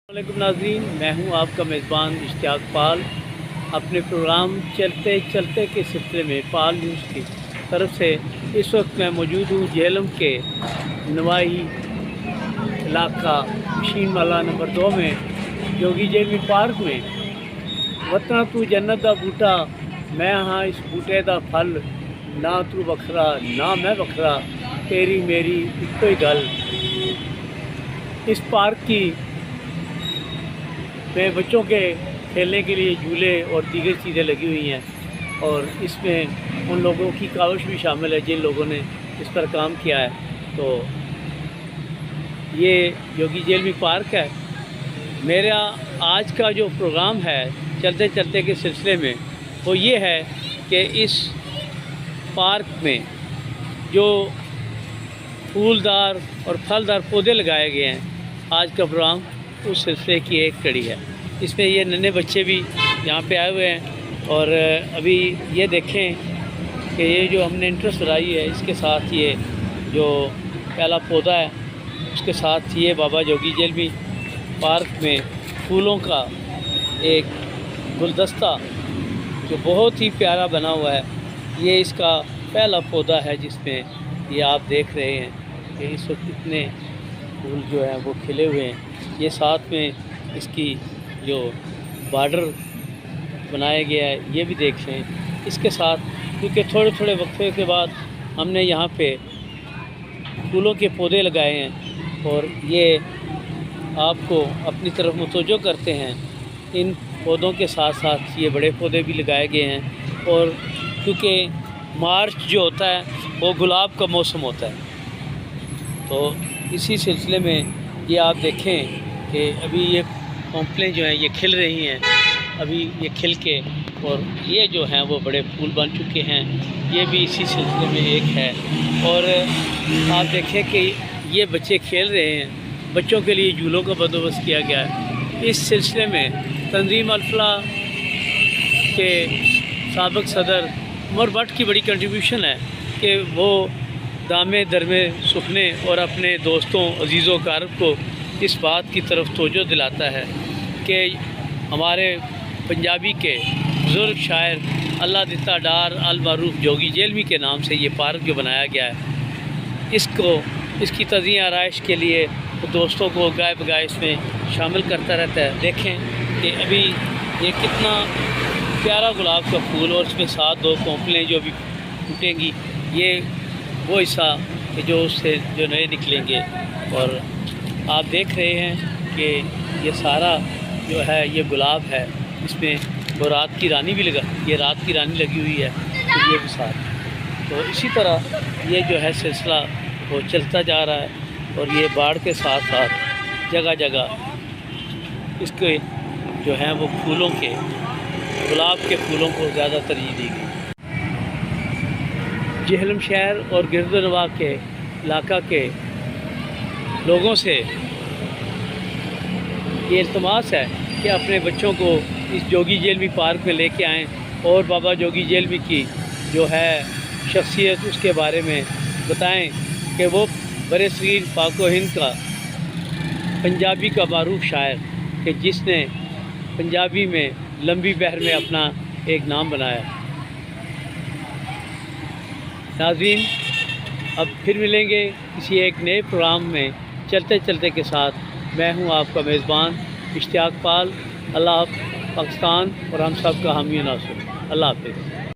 वालेकुम नाज़रीन, मैं हूं आपका मेज़बान इश्तियाक पाल। अपने प्रोग्राम चलते चलते के सिलसिले में पाल न्यूज़ की तरफ से इस वक्त मैं मौजूद हूं झेलम के नवाही इलाका मशीन वाला नंबर 2 में जोगी जेवी पार्क में। वतना तू जन्नत दा बूटा, मैं हाँ इस बूटे दा फल, ना तू बखरा ना मैं बखरा, तेरी मेरी इक्को ही गल। इस पार्क की में बच्चों के खेलने के लिए झूले और दीगर चीज़ें लगी हुई हैं और इसमें उन लोगों की काविश भी शामिल है जिन लोगों ने इस पर काम किया है। तो ये जोगी जेलवी पार्क है। मेरा आज का जो प्रोग्राम है चलते चलते के सिलसिले में वो ये है कि इस पार्क में जो फूलदार और फलदार पौधे लगाए गए हैं, आज का प्रोग्राम उस सिलसिले की एक कड़ी है। इसमें ये नन्हे बच्चे भी यहाँ पे आए हुए हैं और अभी ये देखें कि ये जो हमने इंट्रेस्ट बनाई है, इसके साथ ये जो पहला पौधा है उसके साथ ये बाबा जोगी जेलवी पार्क में फूलों का एक गुलदस्ता जो बहुत ही प्यारा बना हुआ है, ये इसका पहला पौधा है जिसमें ये आप देख रहे हैं कि इस वक्त कितने फूल जो हैं वो खिले हुए हैं। ये साथ में इसकी जो बॉर्डर बनाया गया है ये भी देख लें। इसके साथ क्योंकि थोड़े थोड़े वक्फे के बाद हमने यहाँ पे फूलों के पौधे लगाए हैं और ये आपको अपनी तरफ मुतवज्जो करते हैं। इन पौधों के साथ साथ ये बड़े पौधे भी लगाए गए हैं और क्योंकि मार्च जो होता है वो गुलाब का मौसम होता है, तो इसी सिलसिले में ये आप देखें कि अभी ये पॉम्पलें जो हैं ये खिल रही हैं, अभी ये खिल के और ये जो हैं वो बड़े फूल बन चुके हैं। ये भी इसी सिलसिले में एक है और आप देखें कि ये बच्चे खेल रहे हैं। बच्चों के लिए झूलों का बंदोबस्त किया गया है। इस सिलसिले में तंजीम अल-फलाह के साबिक़ सदर उमर भट्ट की बड़ी कंट्रीब्यूशन है कि वो दामे दरमे सुखने और अपने दोस्तों अजीज़ों कारब को इस बात की तरफ तवज्जो दिलाता है कि हमारे पंजाबी के बुज़ुर्ग शायर अल्लाह दिता डार अल मारूफ जोगी जेलवी के नाम से ये पार्क जो बनाया गया है, इसकी तज़ीह आराइश के लिए वो दोस्तों को गाय बगाए इसमें शामिल करता रहता है। देखें कि अभी ये कितना प्यारा गुलाब का फूल और इसमें साथ दो कोंपलें जो अभी फूटेंगी, ये वो हिस्सा कि जो उससे जो नए निकलेंगे। और आप देख रहे हैं कि ये सारा जो है ये गुलाब है, इसमें वो रात की रानी भी ये रात की रानी लगी हुई है, तो ये भी साथ। तो इसी तरह ये जो है सिलसिला वो चलता जा रहा है और ये बाढ़ के साथ साथ जगह जगह इसके जो हैं वो फूलों के गुलाब के फूलों को ज़्यादा तरजीह दी गई। झेलम शहर और गिरदनवा के इलाका के लोगों से ये इल्तमास है कि अपने बच्चों को इस जोगी जेलवी पार्क में लेके आएँ और बाबा जोगी जेलवी की जो है शख्सियत उसके बारे में बताएं कि वो बरसगीर पाक व हिंद का पंजाबी का मारूफ शायर कि जिसने पंजाबी में लंबी बहर में अपना एक नाम बनाया। नाज़रीन, अब फिर मिलेंगे किसी एक नए प्रोग्राम में चलते चलते के साथ। मैं हूं आपका मेज़बान इश्तियाक पाल। अल्लाह पाकिस्तान और हम सब का हामी नासुर। अल्लाह हाफ़िज़।